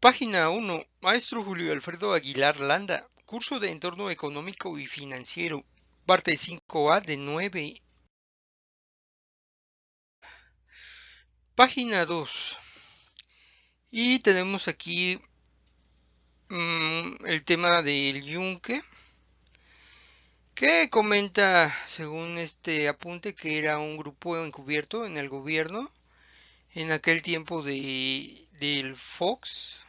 Página 1. Maestro Julio Alfredo Aguilar Landa. Curso de Entorno Económico y Financiero. Parte 5A de 9. Página 2. Y tenemos aquí el tema del yunque, que comenta, según este apunte, que era un grupo encubierto en el gobierno en aquel tiempo del Fox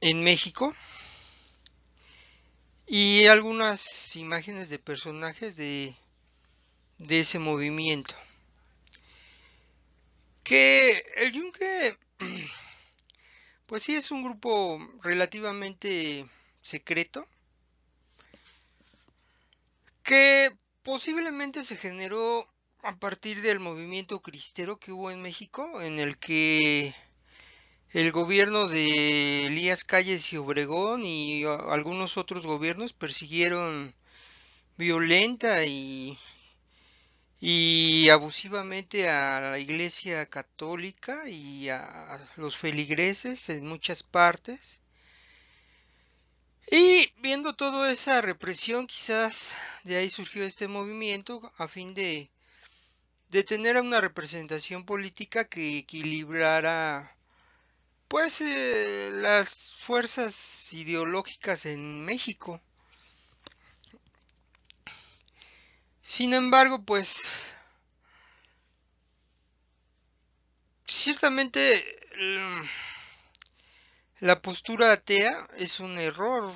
en México, y algunas imágenes de personajes de ese movimiento. Que el yunque, pues sí, es un grupo relativamente secreto, que posiblemente se generó a partir del movimiento cristero que hubo en México, en el que el gobierno de Elías Calles y Obregón y algunos otros gobiernos persiguieron violenta y abusivamente a la Iglesia Católica y a los feligreses en muchas partes. Y viendo toda esa represión, quizás de ahí surgió este movimiento a fin de tener una representación política que equilibrara pues las fuerzas ideológicas en México. Sin embargo, pues ciertamente la postura atea es un error.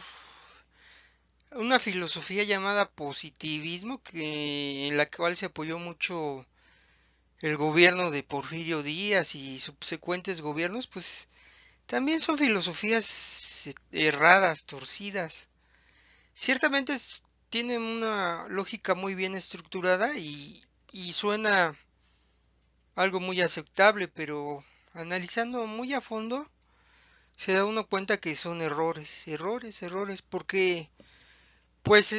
Una filosofía llamada positivismo, en la cual se apoyó mucho el gobierno de Porfirio Díaz y subsecuentes gobiernos, pues también son filosofías erradas, torcidas. Ciertamente tienen una lógica muy bien estructurada y suena algo muy aceptable, pero analizando muy a fondo se da uno cuenta que son errores, porque pues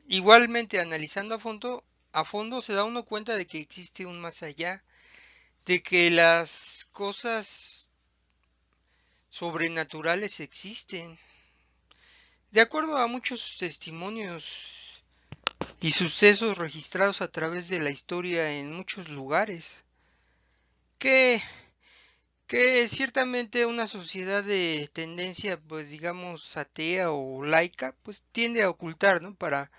igualmente analizando a fondo se da uno cuenta de que existe un más allá, de que las cosas sobrenaturales existen. De acuerdo a muchos testimonios y sucesos registrados a través de la historia en muchos lugares, que ciertamente una sociedad de tendencia, pues digamos, atea o laica, pues tiende a ocultar, ¿no? Para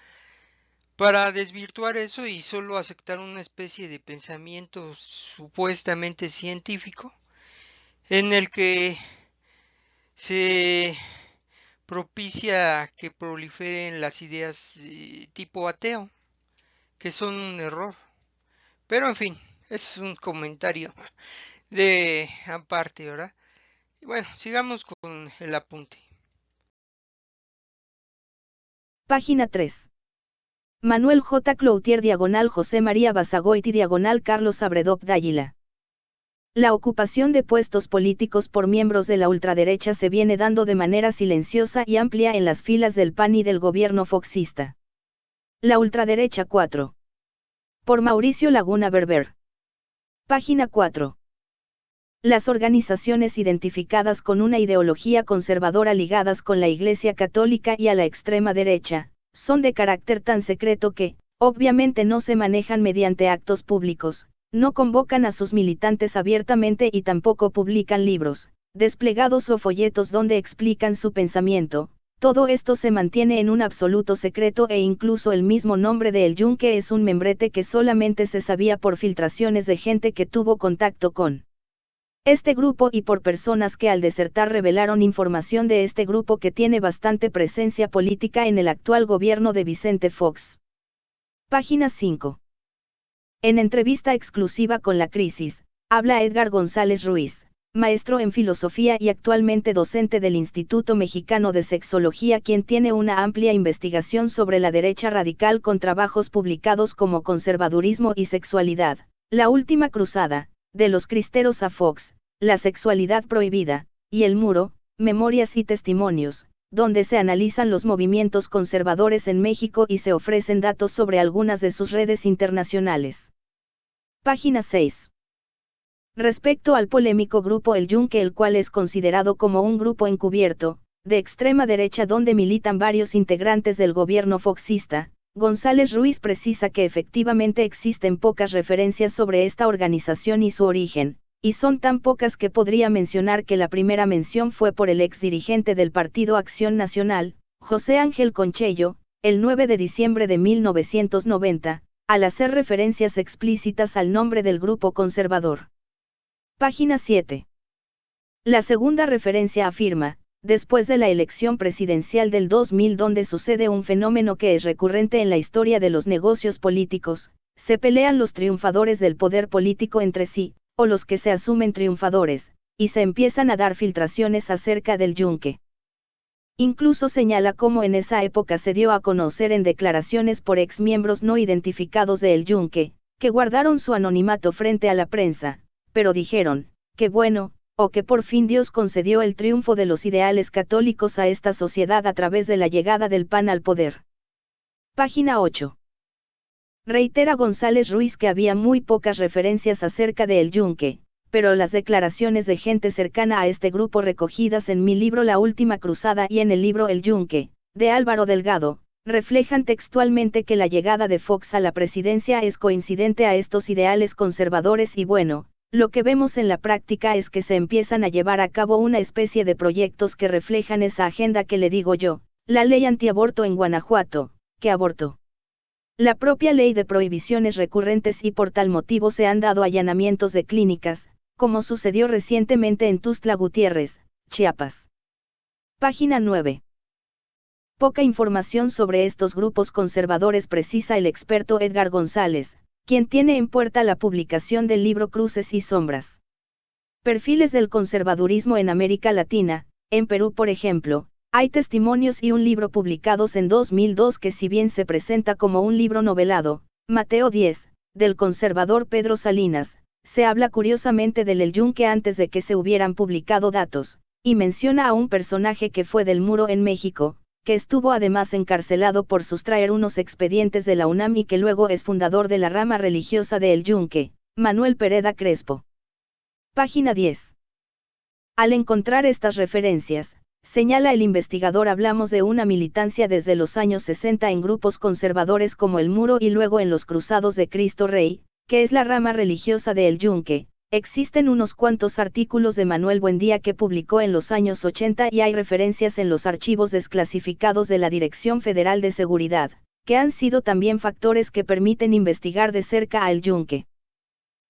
desvirtuar eso y solo aceptar una especie de pensamiento supuestamente científico, en el que se propicia que proliferen las ideas tipo ateo, que son un error. Pero en fin, es un comentario de aparte, ¿verdad? Y bueno, sigamos con el apunte. Página 3. Manuel J. Cloutier / José María Basagoiti / Carlos Abredov Dáguila. La ocupación de puestos políticos por miembros de la ultraderecha se viene dando de manera silenciosa y amplia en las filas del PAN y del gobierno foxista. La ultraderecha 4. Por Mauricio Laguna Berber. Página 4. Las organizaciones identificadas con una ideología conservadora ligadas con la Iglesia Católica y a la extrema derecha, son de carácter tan secreto que, obviamente no se manejan mediante actos públicos, no convocan a sus militantes abiertamente y tampoco publican libros, desplegados o folletos donde explican su pensamiento. Todo esto se mantiene en un absoluto secreto e incluso el mismo nombre de El Yunque es un membrete que solamente se sabía por filtraciones de gente que tuvo contacto con este grupo y por personas que al desertar revelaron información de este grupo que tiene bastante presencia política en el actual gobierno de Vicente Fox. Página 5. En entrevista exclusiva con La Crisis, habla Edgar González Ruiz, maestro en filosofía y actualmente docente del Instituto Mexicano de Sexología, quien tiene una amplia investigación sobre la derecha radical con trabajos publicados como Conservadurismo y Sexualidad, La Última Cruzada, de los Cristeros a Fox, La Sexualidad Prohibida, y El Muro, Memorias y Testimonios, donde se analizan los movimientos conservadores en México y se ofrecen datos sobre algunas de sus redes internacionales. Página 6. Respecto al polémico grupo El Yunque, el cual es considerado como un grupo encubierto, de extrema derecha donde militan varios integrantes del gobierno foxista, González Ruiz precisa que efectivamente existen pocas referencias sobre esta organización y su origen, y son tan pocas que podría mencionar que la primera mención fue por el ex dirigente del Partido Acción Nacional, José Ángel Conchello, el 9 de diciembre de 1990, al hacer referencias explícitas al nombre del grupo conservador. Página 7. La segunda referencia afirma, después de la elección presidencial del 2000 donde sucede un fenómeno que es recurrente en la historia de los negocios políticos, se pelean los triunfadores del poder político entre sí, o los que se asumen triunfadores, y se empiezan a dar filtraciones acerca del Yunque. Incluso señala cómo en esa época se dio a conocer en declaraciones por exmiembros no identificados de El Yunque, que guardaron su anonimato frente a la prensa, pero dijeron, que bueno, o que por fin Dios concedió el triunfo de los ideales católicos a esta sociedad a través de la llegada del PAN al poder. Página 8. Reitera González Ruiz que había muy pocas referencias acerca de El Yunque, pero las declaraciones de gente cercana a este grupo recogidas en mi libro La Última Cruzada y en el libro El Yunque, de Álvaro Delgado, reflejan textualmente que la llegada de Fox a la presidencia es coincidente a estos ideales conservadores y bueno, lo que vemos en la práctica es que se empiezan a llevar a cabo una especie de proyectos que reflejan esa agenda que le digo yo, la ley antiaborto en Guanajuato, que abortó. La propia ley de prohibiciones recurrentes y por tal motivo se han dado allanamientos de clínicas, como sucedió recientemente en Tuxtla Gutiérrez, Chiapas. Página 9. Poca información sobre estos grupos conservadores precisa el experto Edgar González, quien tiene en puerta la publicación del libro Cruces y Sombras. Perfiles del conservadurismo en América Latina, en Perú por ejemplo, hay testimonios y un libro publicados en 2002 que si bien se presenta como un libro novelado, Mateo 10, del conservador Pedro Salinas, se habla curiosamente del El Yunque antes de que se hubieran publicado datos, y menciona a un personaje que fue del Muro en México, que estuvo además encarcelado por sustraer unos expedientes de la UNAM y que luego es fundador de la rama religiosa de El Yunque, Manuel Pereda Crespo. Página 10. Al encontrar estas referencias, señala el investigador, hablamos de una militancia desde los años 60 en grupos conservadores como el Muro y luego en los Cruzados de Cristo Rey, que es la rama religiosa de El Yunque. Existen unos cuantos artículos de Manuel Buendía que publicó en los años 80 y hay referencias en los archivos desclasificados de la Dirección Federal de Seguridad, que han sido también factores que permiten investigar de cerca a El Yunque.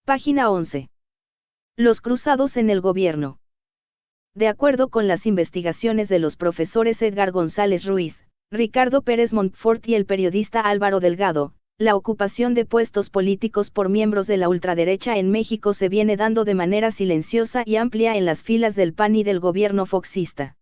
Página 11. Los cruzados en el gobierno. De acuerdo con las investigaciones de los profesores Edgar González Ruiz, Ricardo Pérez Montfort y el periodista Álvaro Delgado, la ocupación de puestos políticos por miembros de la ultraderecha en México se viene dando de manera silenciosa y amplia en las filas del PAN y del gobierno foxista.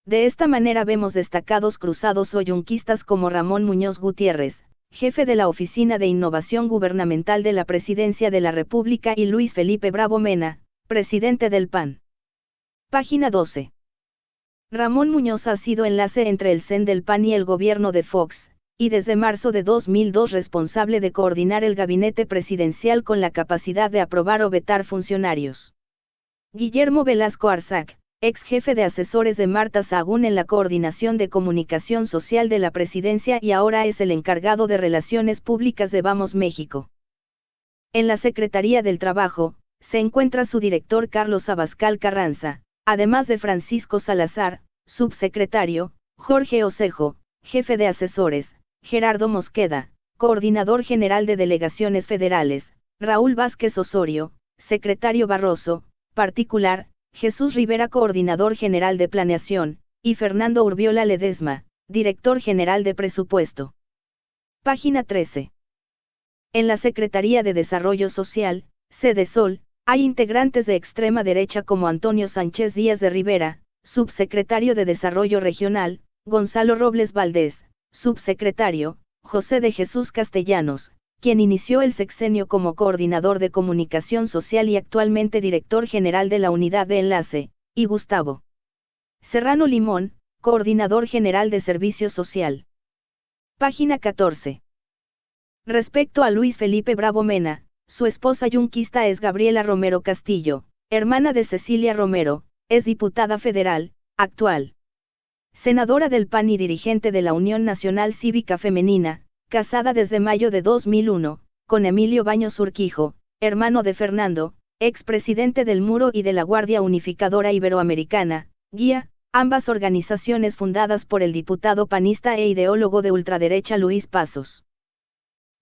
De esta manera vemos destacados cruzados o yunquistas como Ramón Muñoz Gutiérrez, jefe de la Oficina de Innovación Gubernamental de la Presidencia de la República, y Luis Felipe Bravo Mena, presidente del PAN. Página 12. Ramón Muñoz ha sido enlace entre el CEN del PAN y el gobierno de Fox, y desde marzo de 2002 responsable de coordinar el gabinete presidencial con la capacidad de aprobar o vetar funcionarios. Guillermo Velasco Arzac, ex jefe de asesores de Marta Sahagún en la Coordinación de Comunicación Social de la Presidencia y ahora es el encargado de Relaciones Públicas de Vamos México. En la Secretaría del Trabajo, se encuentra su director Carlos Abascal Carranza, además de Francisco Salazar, subsecretario, Jorge Osejo, jefe de asesores, Gerardo Mosqueda, coordinador general de delegaciones federales, Raúl Vázquez Osorio, secretario Barroso, particular, Jesús Rivera, coordinador general de planeación, y Fernando Urbiola Ledesma, director general de presupuesto. Página 13. En la Secretaría de Desarrollo Social, Sedesol, hay integrantes de extrema derecha como Antonio Sánchez Díaz de Rivera, subsecretario de Desarrollo Regional, Gonzalo Robles Valdés, subsecretario, José de Jesús Castellanos, quien inició el sexenio como coordinador de comunicación social y actualmente director general de la Unidad de Enlace, y Gustavo Serrano Limón, coordinador general de Servicio Social. Página 14. Respecto a Luis Felipe Bravo Mena, Su esposa yunquista es Gabriela Romero Castillo, hermana de Cecilia Romero, es diputada federal, actual senadora del PAN y dirigente de la Unión Nacional Cívica Femenina, casada desde mayo de 2001, con Emilio Baños Urquijo, hermano de Fernando, expresidente del Muro y de la Guardia Unificadora Iberoamericana, GUIA, ambas organizaciones fundadas por el diputado panista e ideólogo de ultraderecha Luis Pasos.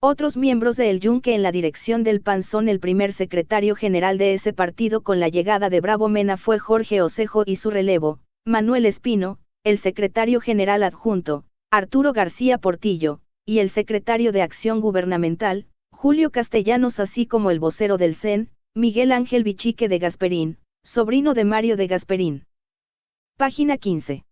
Otros miembros del Yunque en la dirección del PAN son el primer secretario general de ese partido con la llegada de Bravo Mena fue Jorge Osejo y su relevo, Manuel Espino, el secretario general adjunto, Arturo García Portillo, y el secretario de Acción Gubernamental, Julio Castellanos así como el vocero del CEN, Miguel Ángel Bichique de Gasperín, sobrino de Mario de Gasperín. Página 15.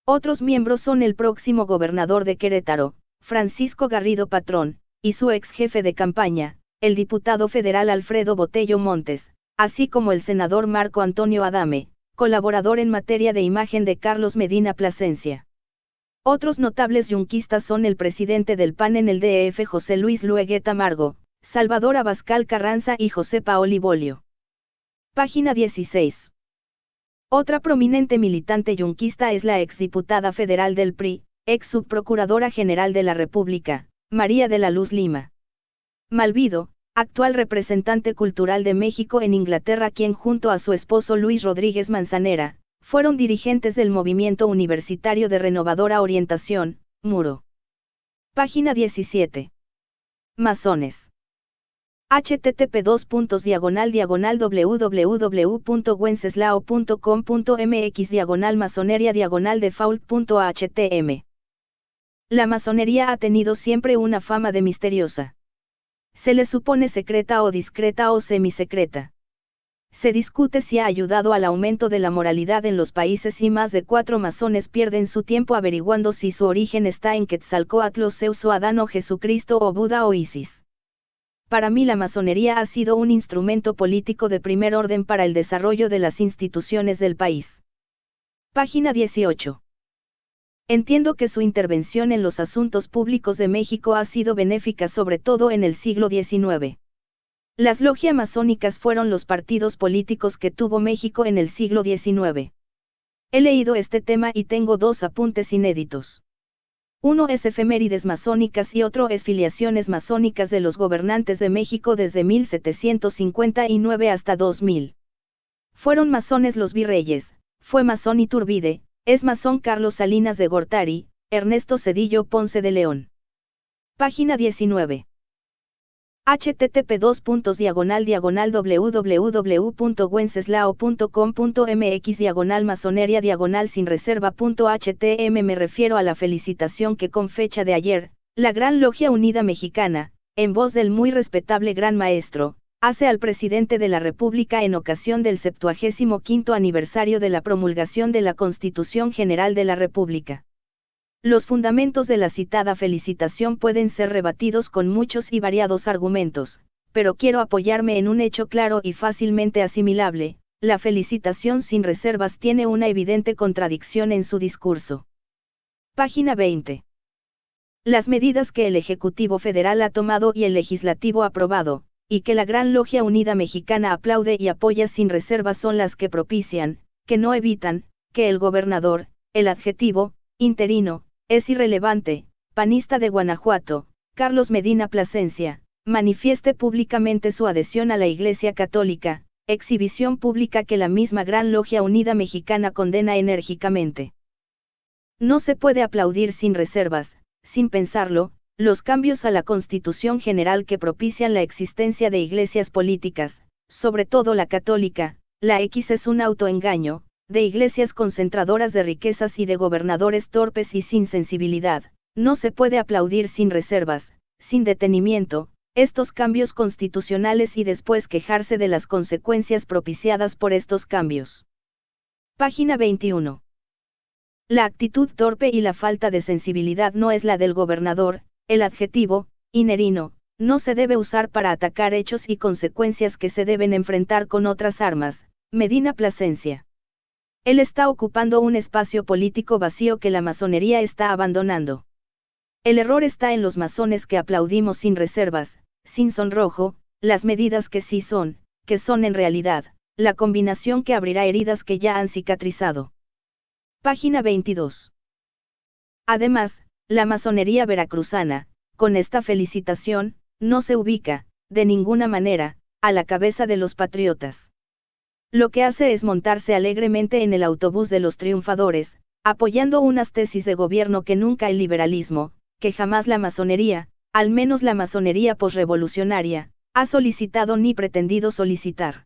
Otros miembros son el próximo gobernador de Querétaro, Francisco Garrido Patrón, y su ex jefe de campaña, el diputado federal Alfredo Botello Montes, así como el senador Marco Antonio Adame, colaborador en materia de imagen de Carlos Medina Plasencia. Otros notables yunquistas son el presidente del PAN en el DF José Luis Luegueta Margo, Salvador Abascal Carranza y José Paoli Bolio. Página 16. Otra prominente militante yunquista es la exdiputada federal del PRI, ex subprocuradora general de la República, María de la Luz Lima Malvido, actual representante cultural de México en Inglaterra quien junto a su esposo Luis Rodríguez Manzanera, fueron dirigentes del Movimiento Universitario de Renovadora Orientación, MURO. Página 17. Masones. http://www.wenceslao.com.mx/masoneria-default.htm. La masonería ha tenido siempre una fama de misteriosa. Se le supone secreta o discreta o semisecreta. Se discute si ha ayudado al aumento de la moralidad en los países y más de 4 masones pierden su tiempo averiguando si su origen está en Quetzalcóatl o Zeus o Adán o Jesucristo o Buda o Isis. Para mí la masonería ha sido un instrumento político de primer orden para el desarrollo de las instituciones del país. Página 18. Entiendo que su intervención en los asuntos públicos de México ha sido benéfica sobre todo en el siglo XIX. Las logias masónicas fueron los partidos políticos que tuvo México en el siglo XIX. He leído este tema y tengo 2 apuntes inéditos. Uno es efemérides masónicas y otro es filiaciones masónicas de los gobernantes de México desde 1759 hasta 2000. Fueron masones los virreyes, fue masón Iturbide, es masón Carlos Salinas de Gortari, Ernesto Zedillo Ponce de León. Página 19. http://www.wenceslao.com.mx/masoneria-sin-reserva.htm. Me refiero a la felicitación que con fecha de ayer, la Gran Logia Unida Mexicana, en voz del muy respetable Gran Maestro, hace al presidente de la República en ocasión del 75º aniversario de la promulgación de la Constitución General de la República. Los fundamentos de la citada felicitación pueden ser rebatidos con muchos y variados argumentos, pero quiero apoyarme en un hecho claro y fácilmente asimilable: la felicitación sin reservas tiene una evidente contradicción en su discurso. Página 20. Las medidas que el Ejecutivo Federal ha tomado y el Legislativo aprobado, y que la Gran Logia Unida Mexicana aplaude y apoya sin reservas son las que propician, que no evitan, que el gobernador, el adjetivo, interino, es irrelevante, panista de Guanajuato, Carlos Medina Plasencia, manifieste públicamente su adhesión a la Iglesia Católica, exhibición pública que la misma Gran Logia Unida Mexicana condena enérgicamente. No se puede aplaudir sin reservas, sin pensarlo, los cambios a la Constitución General que propician la existencia de iglesias políticas, sobre todo la católica. La X es un autoengaño, de iglesias concentradoras de riquezas y de gobernadores torpes y sin sensibilidad. No se puede aplaudir sin reservas, sin detenimiento, estos cambios constitucionales y después quejarse de las consecuencias propiciadas por estos cambios. Página 21. La actitud torpe y la falta de sensibilidad no es la del gobernador. El adjetivo, inerino, no se debe usar para atacar hechos y consecuencias que se deben enfrentar con otras armas. Medina Plasencia. Él está ocupando un espacio político vacío que la masonería está abandonando. El error está en los masones que aplaudimos sin reservas, sin sonrojo, las medidas que sí son, que son en realidad, la combinación que abrirá heridas que ya han cicatrizado. Página 22. Además, la masonería veracruzana, con esta felicitación, no se ubica, de ninguna manera, a la cabeza de los patriotas. Lo que hace es montarse alegremente en el autobús de los triunfadores, apoyando unas tesis de gobierno que nunca el liberalismo, que jamás la masonería, al menos la masonería posrevolucionaria, ha solicitado ni pretendido solicitar.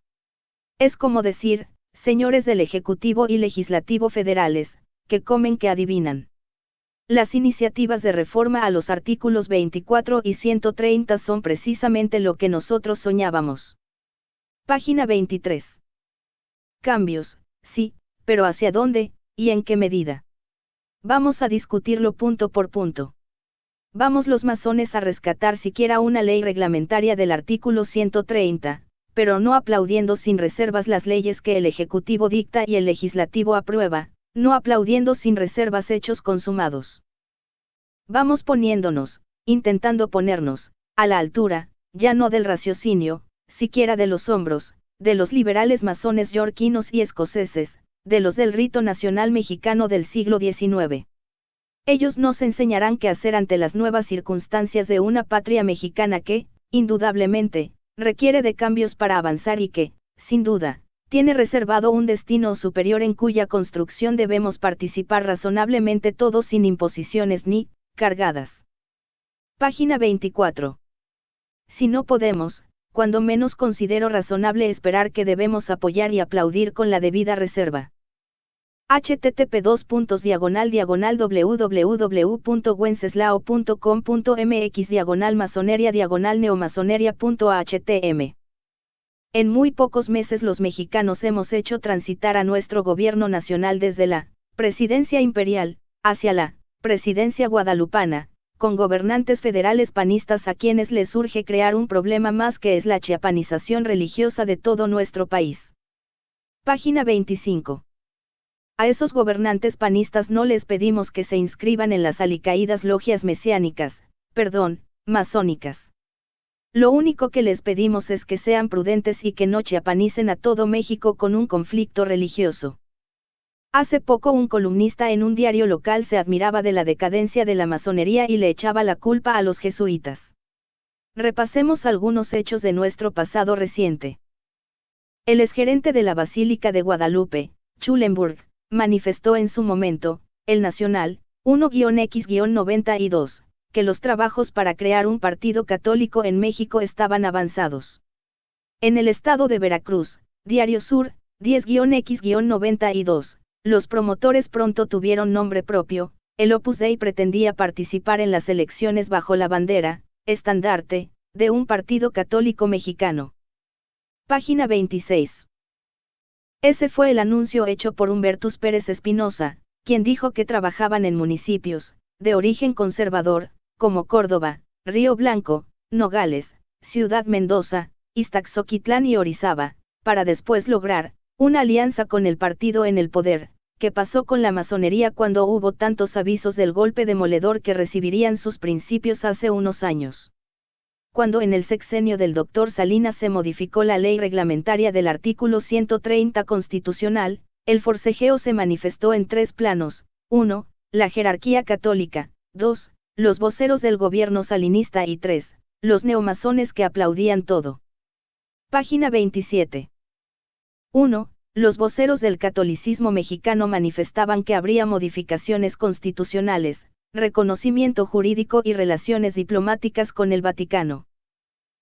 Es como decir, señores del Ejecutivo y Legislativo federales, que comen que adivinan. Las iniciativas de reforma a los artículos 24 y 130 son precisamente lo que nosotros soñábamos. Página 23. Cambios, sí, pero ¿hacia dónde, y en qué medida? Vamos a discutirlo punto por punto. Vamos los masones a rescatar siquiera una ley reglamentaria del artículo 130, pero no aplaudiendo sin reservas las leyes que el Ejecutivo dicta y el Legislativo aprueba, no aplaudiendo sin reservas hechos consumados. Vamos poniéndonos, intentando ponernos, a la altura, ya no del raciocinio, siquiera de los hombros, de los liberales masones yorquinos y escoceses, de los del rito nacional mexicano del siglo XIX. Ellos nos enseñarán qué hacer ante las nuevas circunstancias de una patria mexicana que, indudablemente, requiere de cambios para avanzar y que, sin duda, tiene reservado un destino superior en cuya construcción debemos participar razonablemente todos sin imposiciones ni, cargadas. Página 24. Si no podemos, cuando menos considero razonable esperar que debemos apoyar y aplaudir con la debida reserva. http://wwenceslao.com.mx/masoneria/neomasoneria.htm. En muy pocos meses los mexicanos hemos hecho transitar a nuestro gobierno nacional desde la presidencia imperial, hacia la presidencia guadalupana, con gobernantes federales panistas a quienes les urge crear un problema más que es la chiapanización religiosa de todo nuestro país. Página 25. A esos gobernantes panistas no les pedimos que se inscriban en las alicaídas logias mesiánicas, masónicas. Lo único que les pedimos es que sean prudentes y que no chiapanicen a todo México con un conflicto religioso. Hace poco un columnista en un diario local se admiraba de la decadencia de la masonería y le echaba la culpa a los jesuitas. Repasemos algunos hechos de nuestro pasado reciente. El exgerente de la Basílica de Guadalupe, Schulenburg, manifestó en su momento, El Nacional, 1-X-92, que los trabajos para crear un partido católico en México estaban avanzados. En el estado de Veracruz, Diario Sur, 10-X-92, los promotores pronto tuvieron nombre propio, el Opus Dei pretendía participar en las elecciones bajo la bandera, estandarte, de un partido católico mexicano. Página 26. Ese fue el anuncio hecho por Humbertus Pérez Espinosa, quien dijo que trabajaban en municipios, de origen conservador, como Córdoba, Río Blanco, Nogales, Ciudad Mendoza, Iztaxoquitlán y Orizaba, para después lograr, una alianza con el partido en el poder, que pasó con la masonería cuando hubo tantos avisos del golpe demoledor que recibirían sus principios hace unos años. Cuando en el sexenio del Dr. Salinas se modificó la ley reglamentaria del artículo 130 constitucional, el forcejeo se manifestó en tres planos: 1. La jerarquía católica; 2. Los voceros del gobierno salinista; y 3. Los neomasones que aplaudían todo. Página 27. 1. Los voceros del catolicismo mexicano manifestaban que habría modificaciones constitucionales, reconocimiento jurídico y relaciones diplomáticas con el Vaticano.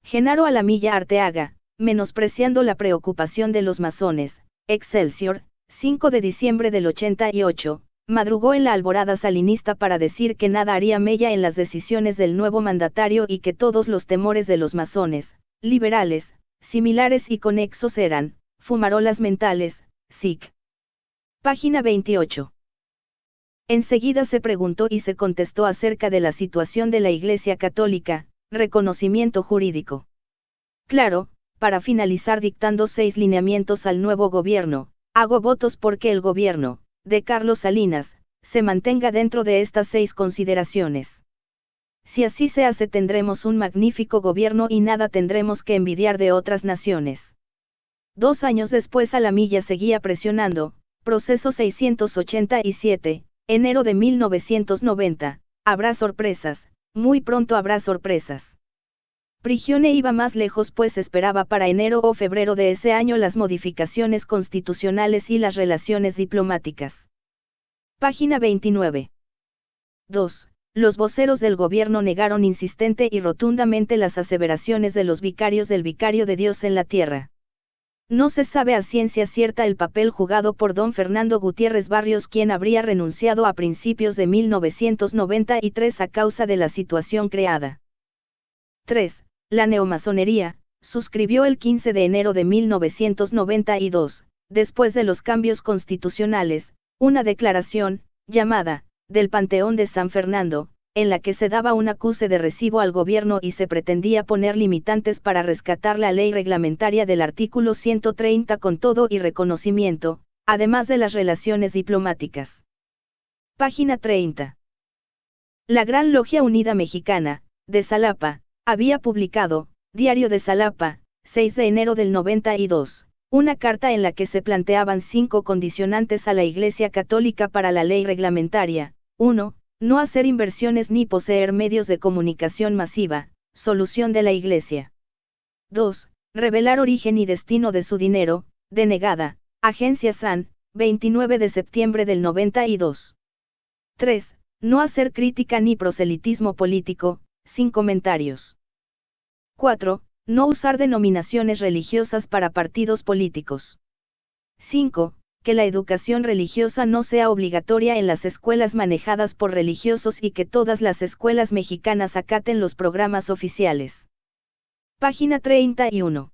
Genaro Alamilla Arteaga, menospreciando la preocupación de los masones, Excelsior, 5 de diciembre del 88, madrugó en la alborada salinista para decir que nada haría mella en las decisiones del nuevo mandatario y que todos los temores de los masones, liberales, similares y conexos eran fumarolas mentales, sic. Página 28. Enseguida se preguntó y se contestó acerca de la situación de la Iglesia Católica, reconocimiento jurídico. Claro, para finalizar dictando 6 lineamientos al nuevo gobierno, hago votos porque el gobierno, de Carlos Salinas, se mantenga dentro de estas 6 consideraciones. Si así se hace tendremos un magnífico gobierno y nada tendremos que envidiar de otras naciones. 2 años después Alamilla seguía presionando, proceso 687, enero de 1990, habrá sorpresas, muy pronto habrá sorpresas. Prigione iba más lejos pues esperaba para enero o febrero de ese año las modificaciones constitucionales y las relaciones diplomáticas. Página 29. 2. Los voceros del gobierno negaron insistente y rotundamente las aseveraciones de los vicarios del Vicario de Dios en la Tierra. No se sabe a ciencia cierta el papel jugado por don Fernando Gutiérrez Barrios, quien habría renunciado a principios de 1993 a causa de la situación creada. 3. La neomasonería, suscribió el 15 de enero de 1992, después de los cambios constitucionales, una declaración, llamada, del Panteón de San Fernando, en la que se daba un acuse de recibo al gobierno y se pretendía poner limitantes para rescatar la ley reglamentaria del artículo 130 con todo y reconocimiento, además de las relaciones diplomáticas. Página 30. La Gran Logia Unida Mexicana, de Xalapa, había publicado, Diario de Xalapa, 6 de enero del 92, una carta en la que se planteaban 5 condicionantes a la Iglesia Católica para la ley reglamentaria. 1. No hacer inversiones ni poseer medios de comunicación masiva, solución de la Iglesia. 2. Revelar origen y destino de su dinero, denegada, Agencia SAN, 29 de septiembre del 92. 3. No hacer crítica ni proselitismo político, sin comentarios. 4. No usar denominaciones religiosas para partidos políticos. 5. Que la educación religiosa no sea obligatoria en las escuelas manejadas por religiosos y que todas las escuelas mexicanas acaten los programas oficiales. Página 31.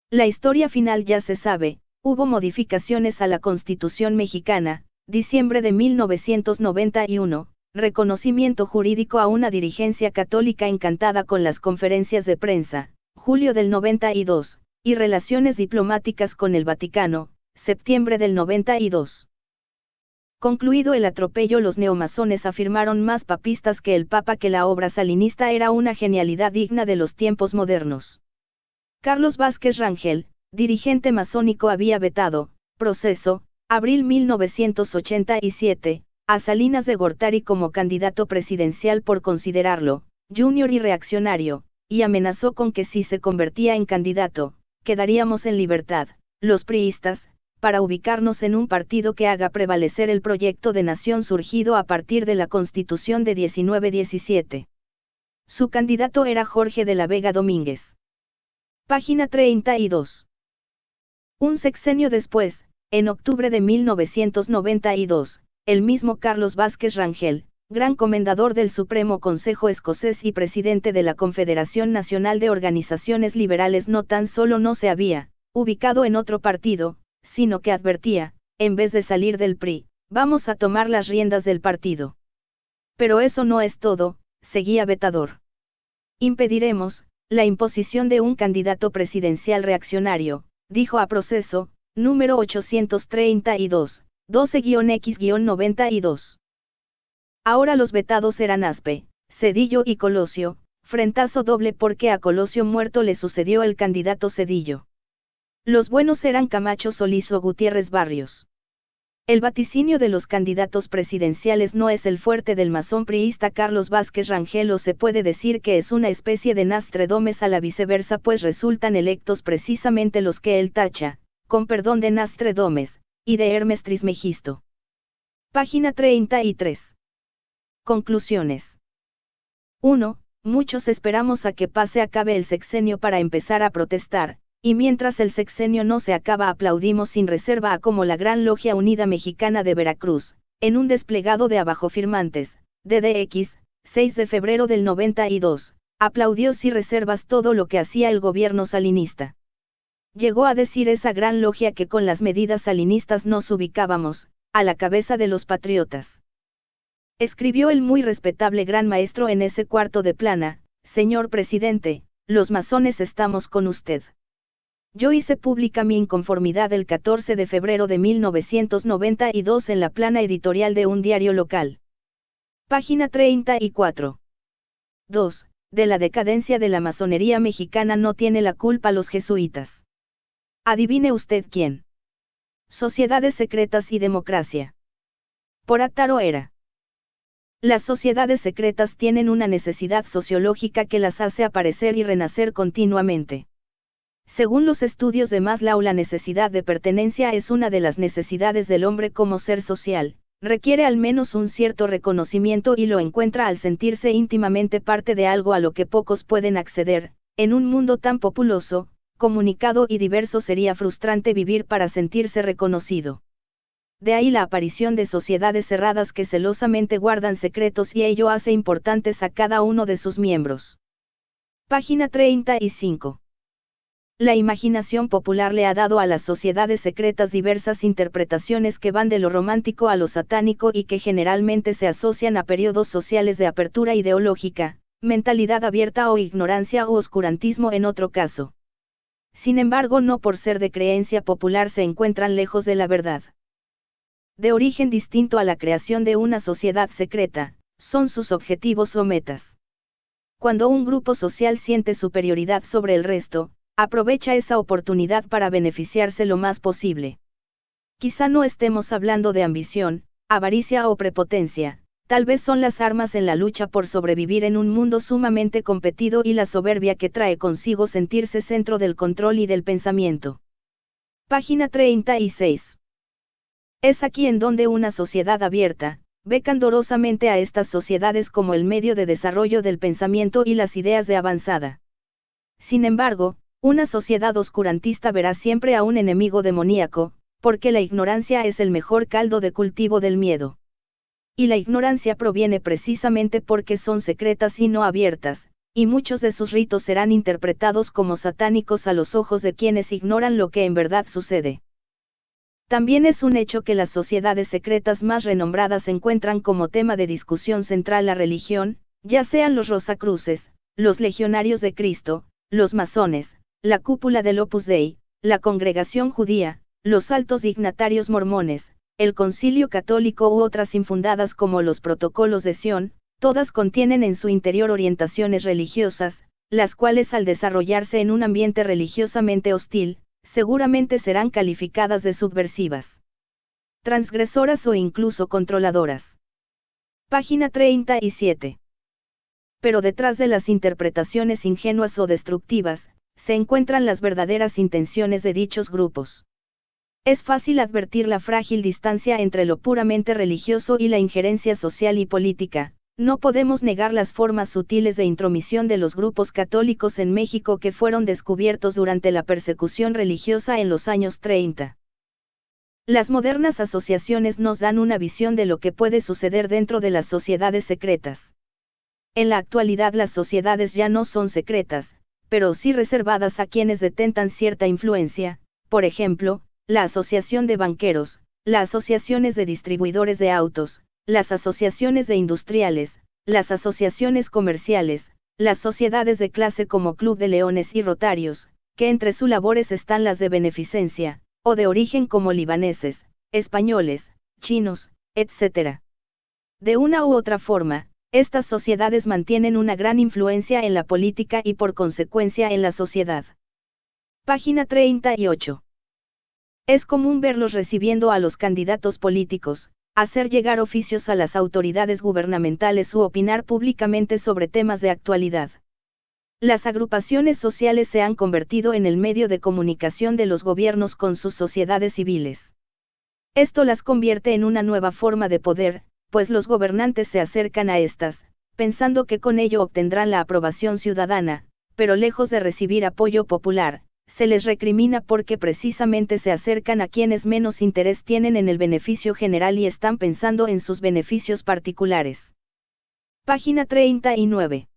La historia final ya se sabe, hubo modificaciones a la Constitución mexicana, diciembre de 1991, reconocimiento jurídico a una dirigencia católica encantada con las conferencias de prensa, julio del 92, y relaciones diplomáticas con el Vaticano, septiembre del 92. Concluido el atropello, los neomasones afirmaron más papistas que el Papa que la obra salinista era una genialidad digna de los tiempos modernos. Carlos Vázquez Rangel, dirigente masónico, había vetado, proceso, abril 1987, a Salinas de Gortari como candidato presidencial por considerarlo, junior y reaccionario, y amenazó con que si se convertía en candidato, quedaríamos en libertad, los priistas, para ubicarnos en un partido que haga prevalecer el proyecto de nación surgido a partir de la Constitución de 1917. Su candidato era Jorge de la Vega Domínguez. Página 32. Un sexenio después, en octubre de 1992, el mismo Carlos Vázquez Rangel, gran comendador del Supremo Consejo Escocés y presidente de la Confederación Nacional de Organizaciones Liberales, no tan solo no se había ubicado en otro partido, sino que advertía, en vez de salir del PRI, vamos a tomar las riendas del partido. Pero eso no es todo, seguía vetador. Impediremos la imposición de un candidato presidencial reaccionario, dijo a Proceso, número 832, 12-X-92. Ahora los vetados eran Aspe, Zedillo y Colosio, frentazo doble porque a Colosio muerto le sucedió el candidato Zedillo. Los buenos eran Camacho Solís o Gutiérrez Barrios. El vaticinio de los candidatos presidenciales no es el fuerte del masón priista Carlos Vázquez Rangel, o se puede decir que es una especie de Nostradamus a la viceversa, pues resultan electos precisamente los que él tacha, con perdón de Nostradamus, y de Hermes Trismegisto. Página 33. Conclusiones. 1. Muchos esperamos a que acabe el sexenio para empezar a protestar, y mientras el sexenio no se acaba aplaudimos sin reserva a como la Gran Logia Unida Mexicana de Veracruz, en un desplegado de abajofirmantes, DDX, 6 de febrero del 92, aplaudió sin reservas todo lo que hacía el gobierno salinista. Llegó a decir esa Gran Logia que con las medidas salinistas nos ubicábamos, a la cabeza de los patriotas. Escribió el muy respetable Gran Maestro en ese cuarto de plana, señor presidente, los masones estamos con usted. Yo hice pública mi inconformidad el 14 de febrero de 1992 en la plana editorial de un diario local. Página 34. 2. De la decadencia de la masonería mexicana no tiene la culpa los jesuitas. Adivine usted quién. Sociedades secretas y democracia. Por Ataro Era. Las sociedades secretas tienen una necesidad sociológica que las hace aparecer y renacer continuamente. Según los estudios de Maslow, la necesidad de pertenencia es una de las necesidades del hombre como ser social, requiere al menos un cierto reconocimiento y lo encuentra al sentirse íntimamente parte de algo a lo que pocos pueden acceder. En un mundo tan populoso, comunicado y diverso sería frustrante vivir para sentirse reconocido. De ahí la aparición de sociedades cerradas que celosamente guardan secretos y ello hace importantes a cada uno de sus miembros. Página 35. La imaginación popular le ha dado a las sociedades secretas diversas interpretaciones que van de lo romántico a lo satánico y que generalmente se asocian a periodos sociales de apertura ideológica, mentalidad abierta o ignorancia u oscurantismo en otro caso. Sin embargo, no por ser de creencia popular se encuentran lejos de la verdad. De origen distinto a la creación de una sociedad secreta, son sus objetivos o metas. Cuando un grupo social siente superioridad sobre el resto, aprovecha esa oportunidad para beneficiarse lo más posible. Quizá no estemos hablando de ambición, avaricia o prepotencia, tal vez son las armas en la lucha por sobrevivir en un mundo sumamente competido y la soberbia que trae consigo sentirse centro del control y del pensamiento. Página 36. Es aquí en donde una sociedad abierta, ve candorosamente a estas sociedades como el medio de desarrollo del pensamiento y las ideas de avanzada. Sin embargo, una sociedad oscurantista verá siempre a un enemigo demoníaco, porque la ignorancia es el mejor caldo de cultivo del miedo. Y la ignorancia proviene precisamente porque son secretas y no abiertas, y muchos de sus ritos serán interpretados como satánicos a los ojos de quienes ignoran lo que en verdad sucede. También es un hecho que las sociedades secretas más renombradas encuentran como tema de discusión central la religión, ya sean los Rosacruces, los Legionarios de Cristo, los masones, la cúpula del Opus Dei, la congregación judía, los altos dignatarios mormones, el concilio católico u otras infundadas como los protocolos de Sion, todas contienen en su interior orientaciones religiosas, las cuales al desarrollarse en un ambiente religiosamente hostil, seguramente serán calificadas de subversivas, transgresoras o incluso controladoras. Página 37. Pero detrás de las interpretaciones ingenuas o destructivas, se encuentran las verdaderas intenciones de dichos grupos. Es fácil advertir la frágil distancia entre lo puramente religioso y la injerencia social y política. No podemos negar las formas sutiles de intromisión de los grupos católicos en México que fueron descubiertos durante la persecución religiosa en los años 30. Las modernas asociaciones nos dan una visión de lo que puede suceder dentro de las sociedades secretas. En la actualidad las sociedades ya no son secretas, pero sí reservadas a quienes detentan cierta influencia, por ejemplo, la Asociación de Banqueros, las asociaciones de distribuidores de autos, las asociaciones de industriales, las asociaciones comerciales, las sociedades de clase como Club de Leones y Rotarios, que entre sus labores están las de beneficencia, o de origen como libaneses, españoles, chinos, etc. De una u otra forma, estas sociedades mantienen una gran influencia en la política y por consecuencia en la sociedad. Página 38. Es común verlos recibiendo a los candidatos políticos, hacer llegar oficios a las autoridades gubernamentales u opinar públicamente sobre temas de actualidad. Las agrupaciones sociales se han convertido en el medio de comunicación de los gobiernos con sus sociedades civiles. Esto las convierte en una nueva forma de poder, pues los gobernantes se acercan a estas, pensando que con ello obtendrán la aprobación ciudadana, pero lejos de recibir apoyo popular, se les recrimina porque precisamente se acercan a quienes menos interés tienen en el beneficio general y están pensando en sus beneficios particulares. Página 39.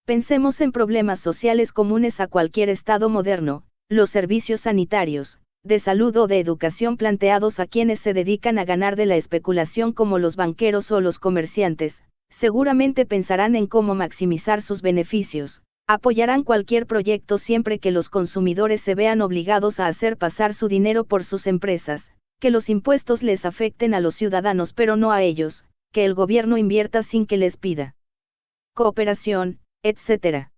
Pensemos en problemas sociales comunes a cualquier Estado moderno, los servicios sanitarios, de salud o de educación planteados a quienes se dedican a ganar de la especulación como los banqueros o los comerciantes, seguramente pensarán en cómo maximizar sus beneficios. Apoyarán cualquier proyecto siempre que los consumidores se vean obligados a hacer pasar su dinero por sus empresas, que los impuestos les afecten a los ciudadanos pero no a ellos, que el gobierno invierta sin que les pida. cooperación, etc.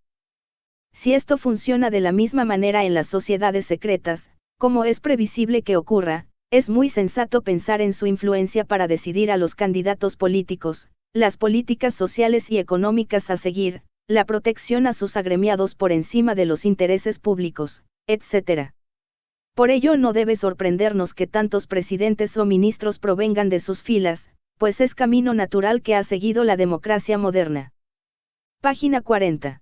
Si esto funciona de la misma manera en las sociedades secretas, como es previsible que ocurra, es muy sensato pensar en su influencia para decidir a los candidatos políticos, las políticas sociales y económicas a seguir, la protección a sus agremiados por encima de los intereses públicos, etc. Por ello no debe sorprendernos que tantos presidentes o ministros provengan de sus filas, pues es camino natural que ha seguido la democracia moderna. Página 40.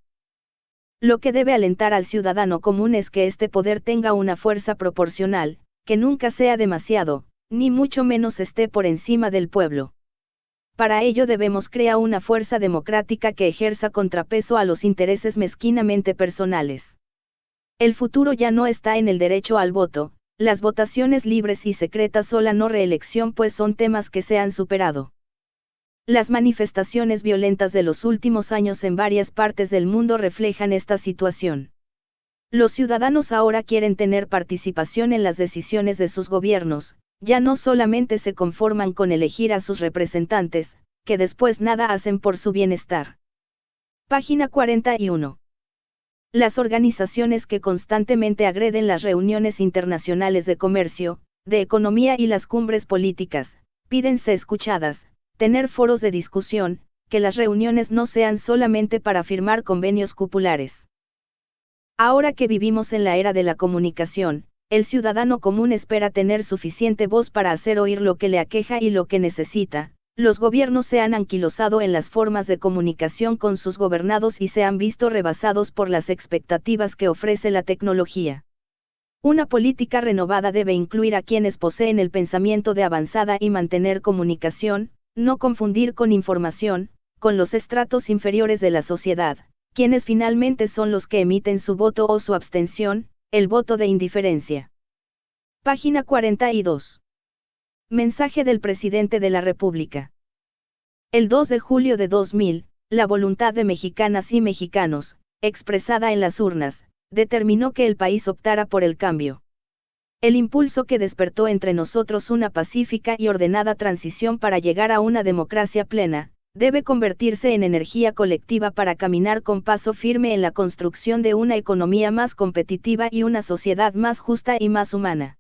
Lo que debe alentar al ciudadano común es que este poder tenga una fuerza proporcional, que nunca sea demasiado, ni mucho menos esté por encima del pueblo. Para ello debemos crear una fuerza democrática que ejerza contrapeso a los intereses mezquinamente personales. El futuro ya no está en el derecho al voto, las votaciones libres y secretas o la no reelección pues son temas que se han superado. Las manifestaciones violentas de los últimos años en varias partes del mundo reflejan esta situación. Los ciudadanos ahora quieren tener participación en las decisiones de sus gobiernos, ya no solamente se conforman con elegir a sus representantes, que después nada hacen por su bienestar. Página 41. Las organizaciones que constantemente agreden las reuniones internacionales de comercio, de economía y las cumbres políticas, piden ser escuchadas, tener foros de discusión, que las reuniones no sean solamente para firmar convenios cupulares. Ahora que vivimos en la era de la comunicación, el ciudadano común espera tener suficiente voz para hacer oír lo que le aqueja y lo que necesita. Los gobiernos se han anquilosado en las formas de comunicación con sus gobernados y se han visto rebasados por las expectativas que ofrece la tecnología. Una política renovada debe incluir a quienes poseen el pensamiento de avanzada y mantener comunicación, no confundir con información, con los estratos inferiores de la sociedad, quienes finalmente son los que emiten su voto o su abstención, el voto de indiferencia. Página 42. Mensaje del Presidente de la República. El 2 de julio de 2000, la voluntad de mexicanas y mexicanos, expresada en las urnas, determinó que el país optara por el cambio. El impulso que despertó entre nosotros una pacífica y ordenada transición para llegar a una democracia plena, debe convertirse en energía colectiva para caminar con paso firme en la construcción de una economía más competitiva y una sociedad más justa y más humana.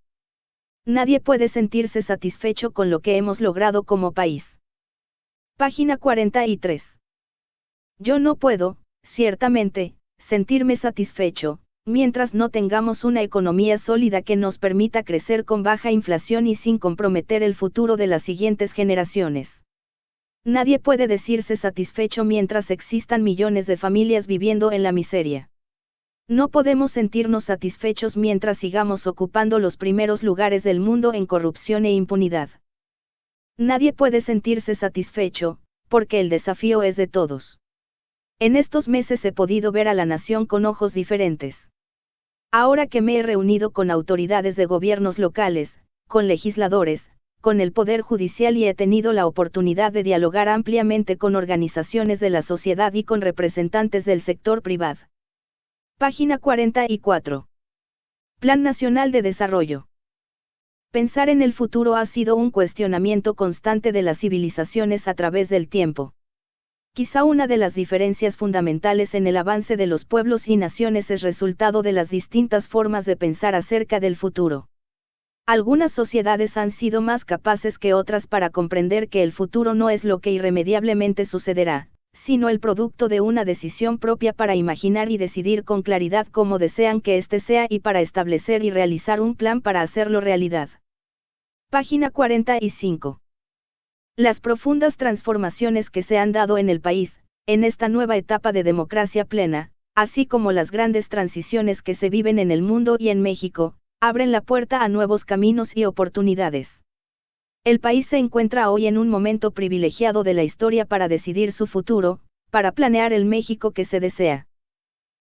Nadie puede sentirse satisfecho con lo que hemos logrado como país. Página 43. Yo no puedo, ciertamente, sentirme satisfecho, mientras no tengamos una economía sólida que nos permita crecer con baja inflación y sin comprometer el futuro de las siguientes generaciones. Nadie puede decirse satisfecho mientras existan millones de familias viviendo en la miseria. No podemos sentirnos satisfechos mientras sigamos ocupando los primeros lugares del mundo en corrupción e impunidad. Nadie puede sentirse satisfecho, porque el desafío es de todos. En estos meses he podido ver a la nación con ojos diferentes. Ahora que me he reunido con autoridades de gobiernos locales, con legisladores, con el Poder Judicial y he tenido la oportunidad de dialogar ampliamente con organizaciones de la sociedad y con representantes del sector privado. Página 44. Plan Nacional de Desarrollo. Pensar en el futuro ha sido un cuestionamiento constante de las civilizaciones a través del tiempo. Quizá una de las diferencias fundamentales en el avance de los pueblos y naciones es resultado de las distintas formas de pensar acerca del futuro. Algunas sociedades han sido más capaces que otras para comprender que el futuro no es lo que irremediablemente sucederá, sino el producto de una decisión propia para imaginar y decidir con claridad cómo desean que éste sea y para establecer y realizar un plan para hacerlo realidad. Página 45. Las profundas transformaciones que se han dado en el país, en esta nueva etapa de democracia plena, así como las grandes transiciones que se viven en el mundo y en México, abren la puerta a nuevos caminos y oportunidades. El país se encuentra hoy en un momento privilegiado de la historia para decidir su futuro, para planear el México que se desea.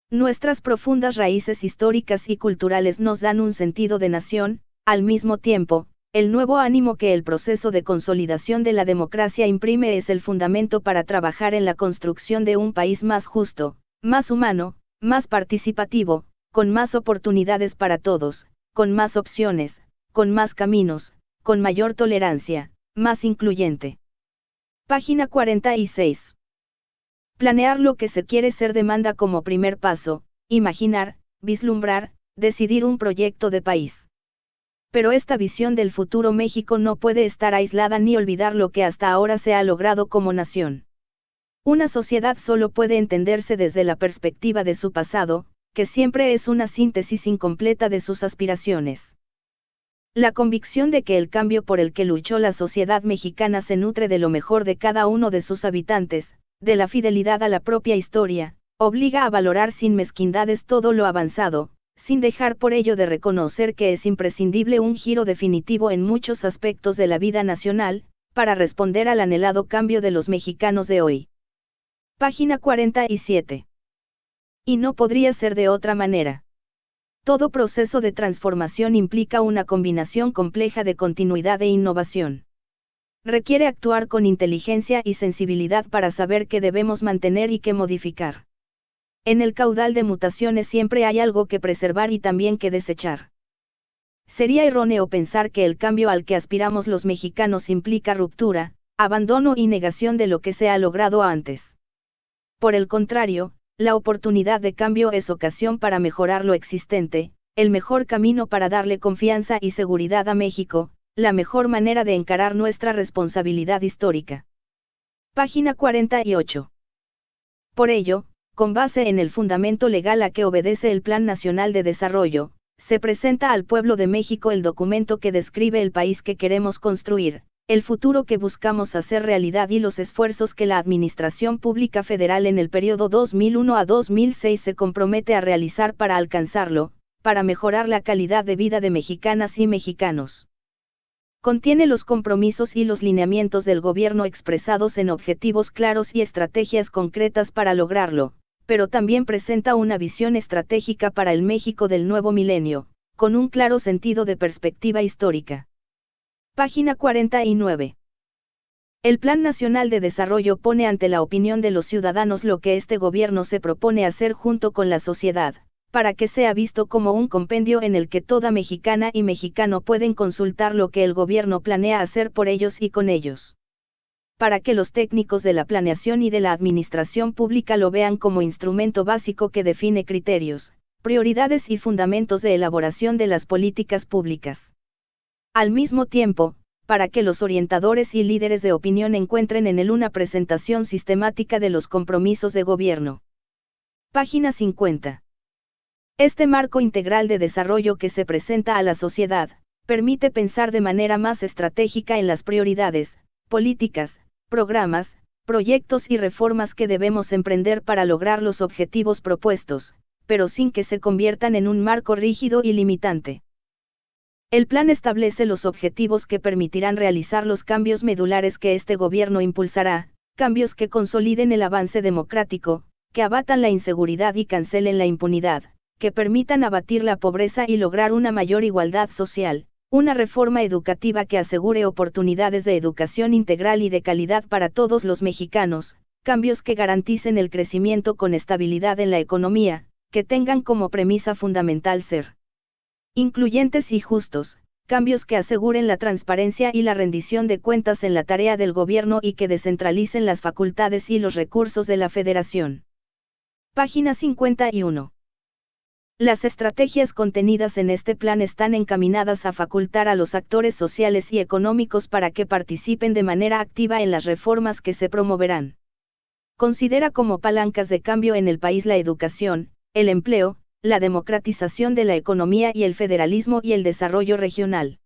Nuestras profundas raíces históricas y culturales nos dan un sentido de nación, al mismo tiempo, el nuevo ánimo que el proceso de consolidación de la democracia imprime es el fundamento para trabajar en la construcción de un país más justo, más humano, más participativo, con más oportunidades para todos, con más opciones, con más caminos, con mayor tolerancia, más incluyente. Página 46. Planear lo que se quiere ser demanda como primer paso, imaginar, vislumbrar, decidir un proyecto de país. Pero esta visión del futuro México no puede estar aislada ni olvidar lo que hasta ahora se ha logrado como nación. Una sociedad solo puede entenderse desde la perspectiva de su pasado, que siempre es una síntesis incompleta de sus aspiraciones. La convicción de que el cambio por el que luchó la sociedad mexicana se nutre de lo mejor de cada uno de sus habitantes, de la fidelidad a la propia historia, obliga a valorar sin mezquindades todo lo avanzado, sin dejar por ello de reconocer que es imprescindible un giro definitivo en muchos aspectos de la vida nacional, para responder al anhelado cambio de los mexicanos de hoy. Página 47. Y no podría ser de otra manera. Todo proceso de transformación implica una combinación compleja de continuidad e innovación. Requiere actuar con inteligencia y sensibilidad para saber qué debemos mantener y qué modificar. En el caudal de mutaciones siempre hay algo que preservar y también que desechar. Sería erróneo pensar que el cambio al que aspiramos los mexicanos implica ruptura, abandono y negación de lo que se ha logrado antes. Por el contrario, la oportunidad de cambio es ocasión para mejorar lo existente, el mejor camino para darle confianza y seguridad a México, la mejor manera de encarar nuestra responsabilidad histórica. Página 48. Por ello, con base en el fundamento legal a que obedece el Plan Nacional de Desarrollo, se presenta al pueblo de México el documento que describe el país que queremos construir, el futuro que buscamos hacer realidad y los esfuerzos que la Administración Pública Federal en el periodo 2001 a 2006 se compromete a realizar para alcanzarlo, para mejorar la calidad de vida de mexicanas y mexicanos. Contiene los compromisos y los lineamientos del gobierno expresados en objetivos claros y estrategias concretas para lograrlo, pero también presenta una visión estratégica para el México del nuevo milenio, con un claro sentido de perspectiva histórica. Página 49. El Plan Nacional de Desarrollo pone ante la opinión de los ciudadanos lo que este gobierno se propone hacer junto con la sociedad, para que sea visto como un compendio en el que toda mexicana y mexicano pueden consultar lo que el gobierno planea hacer por ellos y con ellos. Para que los técnicos de la planeación y de la administración pública lo vean como instrumento básico que define criterios, prioridades y fundamentos de elaboración de las políticas públicas. Al mismo tiempo, para que los orientadores y líderes de opinión encuentren en él una presentación sistemática de los compromisos de gobierno. Página 50. Este marco integral de desarrollo que se presenta a la sociedad, permite pensar de manera más estratégica en las prioridades, políticas, programas, proyectos y reformas que debemos emprender para lograr los objetivos propuestos, pero sin que se conviertan en un marco rígido y limitante. El plan establece los objetivos que permitirán realizar los cambios medulares que este gobierno impulsará, cambios que consoliden el avance democrático, que abatan la inseguridad y cancelen la impunidad, que permitan abatir la pobreza y lograr una mayor igualdad social, una reforma educativa que asegure oportunidades de educación integral y de calidad para todos los mexicanos, cambios que garanticen el crecimiento con estabilidad en la economía, que tengan como premisa fundamental ser incluyentes y justos, cambios que aseguren la transparencia y la rendición de cuentas en la tarea del gobierno y que descentralicen las facultades y los recursos de la Federación. Página 51. Las estrategias contenidas en este plan están encaminadas a facultar a los actores sociales y económicos para que participen de manera activa en las reformas que se promoverán. Considera como palancas de cambio en el país la educación, el empleo, la democratización de la economía y el federalismo y el desarrollo regional.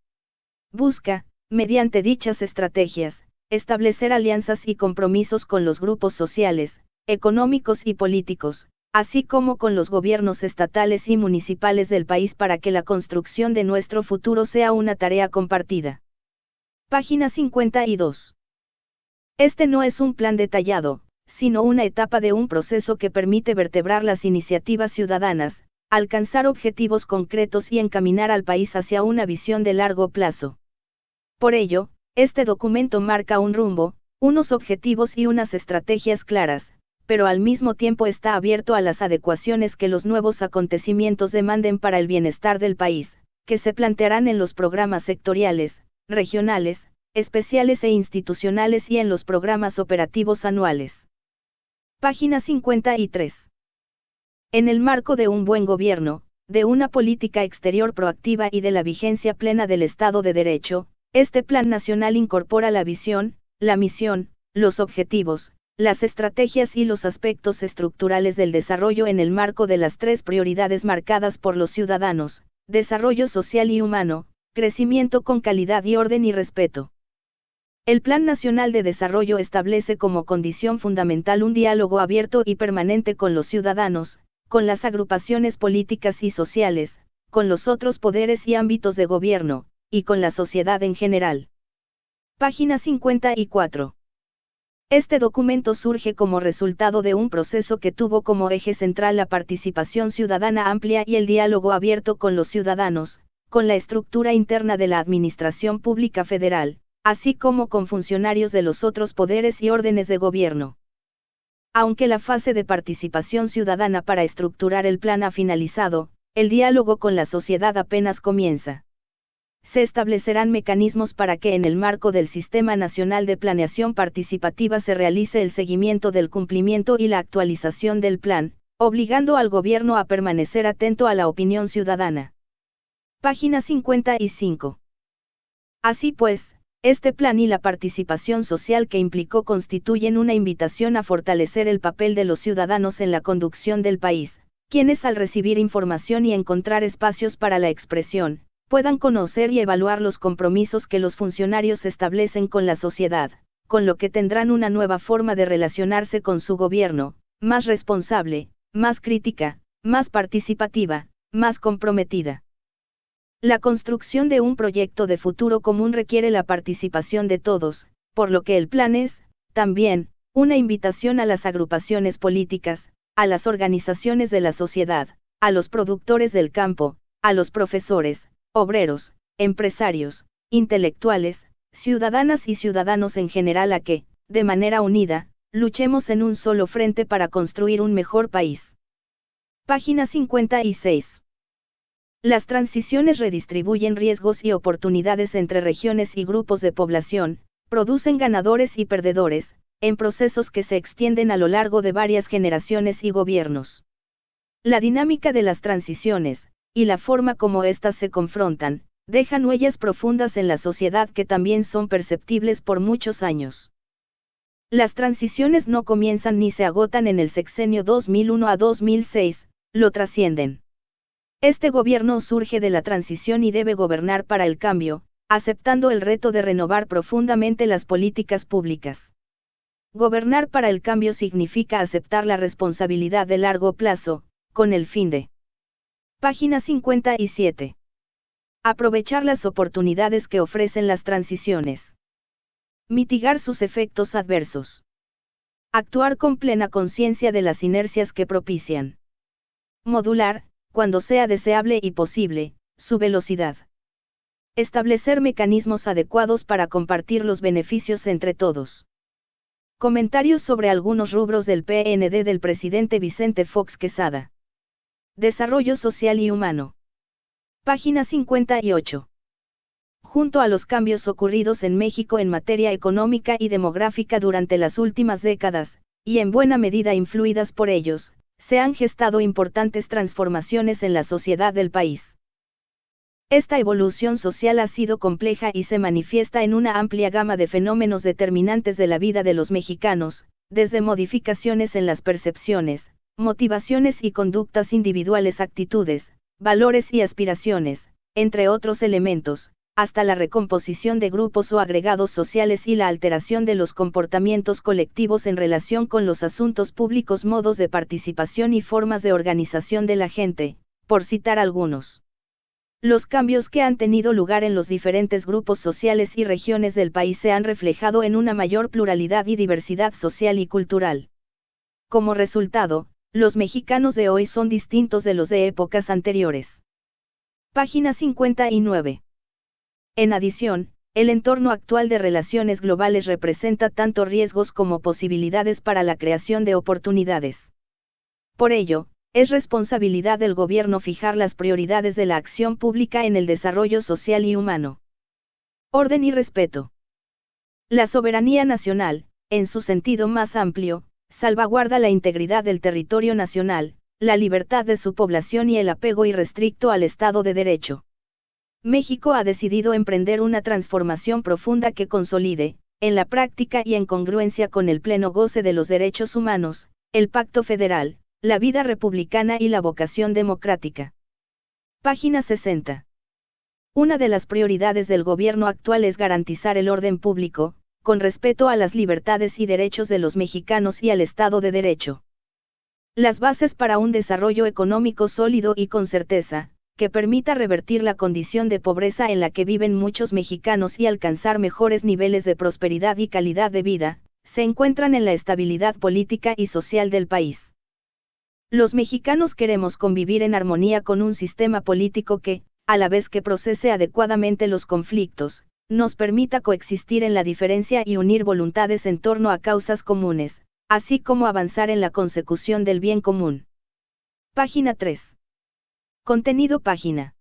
Busca, mediante dichas estrategias, establecer alianzas y compromisos con los grupos sociales, económicos y políticos, así como con los gobiernos estatales y municipales del país para que la construcción de nuestro futuro sea una tarea compartida. Página 52. Este no es un plan detallado, sino una etapa de un proceso que permite vertebrar las iniciativas ciudadanas, alcanzar objetivos concretos y encaminar al país hacia una visión de largo plazo. Por ello, este documento marca un rumbo, unos objetivos y unas estrategias claras, pero al mismo tiempo está abierto a las adecuaciones que los nuevos acontecimientos demanden para el bienestar del país, que se plantearán en los programas sectoriales, regionales, especiales e institucionales y en los programas operativos anuales. Página 53. En el marco de un buen gobierno, de una política exterior proactiva y de la vigencia plena del Estado de Derecho, este Plan Nacional incorpora la visión, la misión, los objetivos, las estrategias y los aspectos estructurales del desarrollo en el marco de las 3 prioridades marcadas por los ciudadanos: desarrollo social y humano, crecimiento con calidad y orden y respeto. El Plan Nacional de Desarrollo establece como condición fundamental un diálogo abierto y permanente con los ciudadanos, con las agrupaciones políticas y sociales, con los otros poderes y ámbitos de gobierno, y con la sociedad en general. Página 54. Este documento surge como resultado de un proceso que tuvo como eje central la participación ciudadana amplia y el diálogo abierto con los ciudadanos, con la estructura interna de la Administración Pública Federal, así como con funcionarios de los otros poderes y órdenes de gobierno. Aunque la fase de participación ciudadana para estructurar el plan ha finalizado, el diálogo con la sociedad apenas comienza. Se establecerán mecanismos para que en el marco del Sistema Nacional de Planeación Participativa se realice el seguimiento del cumplimiento y la actualización del plan, obligando al gobierno a permanecer atento a la opinión ciudadana. Página 55. Así pues, este plan y la participación social que implicó constituyen una invitación a fortalecer el papel de los ciudadanos en la conducción del país, quienes al recibir información y encontrar espacios para la expresión, puedan conocer y evaluar los compromisos que los funcionarios establecen con la sociedad, con lo que tendrán una nueva forma de relacionarse con su gobierno, más responsable, más crítica, más participativa, más comprometida. La construcción de un proyecto de futuro común requiere la participación de todos, por lo que el plan es, también, una invitación a las agrupaciones políticas, a las organizaciones de la sociedad, a los productores del campo, a los profesores, obreros, empresarios, intelectuales, ciudadanas y ciudadanos en general a que, de manera unida, luchemos en un solo frente para construir un mejor país. Página 56. Las transiciones redistribuyen riesgos y oportunidades entre regiones y grupos de población, producen ganadores y perdedores, en procesos que se extienden a lo largo de varias generaciones y gobiernos. La dinámica de las transiciones, y la forma como éstas se confrontan, dejan huellas profundas en la sociedad que también son perceptibles por muchos años. Las transiciones no comienzan ni se agotan en el sexenio 2001 a 2006, lo trascienden. Este gobierno surge de la transición y debe gobernar para el cambio, aceptando el reto de renovar profundamente las políticas públicas. Gobernar para el cambio significa aceptar la responsabilidad de largo plazo, con el fin de. Página 57. Aprovechar las oportunidades que ofrecen las transiciones. Mitigar sus efectos adversos. Actuar con plena conciencia de las inercias que propician. Modular, cuando sea deseable y posible, su velocidad. Establecer mecanismos adecuados para compartir los beneficios entre todos. Comentarios sobre algunos rubros del PND del presidente Vicente Fox Quesada. Desarrollo social y humano. Página 58. Junto a los cambios ocurridos en México en materia económica y demográfica durante las últimas décadas, y en buena medida influidas por ellos, se han gestado importantes transformaciones en la sociedad del país. Esta evolución social ha sido compleja y se manifiesta en una amplia gama de fenómenos determinantes de la vida de los mexicanos, desde modificaciones en las percepciones, motivaciones y conductas individuales, actitudes, valores y aspiraciones, entre otros elementos, hasta la recomposición de grupos o agregados sociales y la alteración de los comportamientos colectivos en relación con los asuntos públicos, modos de participación y formas de organización de la gente, por citar algunos. Los cambios que han tenido lugar en los diferentes grupos sociales y regiones del país se han reflejado en una mayor pluralidad y diversidad social y cultural. Como resultado, los mexicanos de hoy son distintos de los de épocas anteriores. Página 59. En adición, el entorno actual de relaciones globales representa tanto riesgos como posibilidades para la creación de oportunidades. Por ello, es responsabilidad del gobierno fijar las prioridades de la acción pública en el desarrollo social y humano. Orden y respeto. La soberanía nacional, en su sentido más amplio, salvaguarda la integridad del territorio nacional, la libertad de su población y el apego irrestricto al Estado de Derecho. México ha decidido emprender una transformación profunda que consolide, en la práctica y en congruencia con el pleno goce de los derechos humanos, el Pacto Federal, la vida republicana y la vocación democrática. Página 60. Una de las prioridades del gobierno actual es garantizar el orden público, con respeto a las libertades y derechos de los mexicanos y al Estado de Derecho. Las bases para un desarrollo económico sólido y con certeza, que permita revertir la condición de pobreza en la que viven muchos mexicanos y alcanzar mejores niveles de prosperidad y calidad de vida, se encuentran en la estabilidad política y social del país. Los mexicanos queremos convivir en armonía con un sistema político que, a la vez que procese adecuadamente los conflictos, nos permita coexistir en la diferencia y unir voluntades en torno a causas comunes, así como avanzar en la consecución del bien común. Página 3. Contenido página.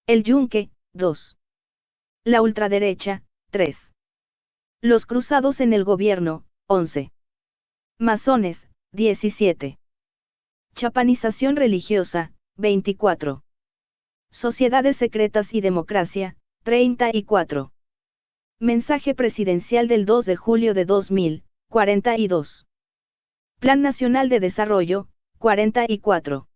El Yunque, 2. La ultraderecha, 3. Los cruzados en el gobierno, 11. Masones, 17. Chapanización religiosa, 24. Sociedades secretas y democracia, 34. Mensaje presidencial del 2 de julio de 2000, 42. Plan Nacional de Desarrollo, 44.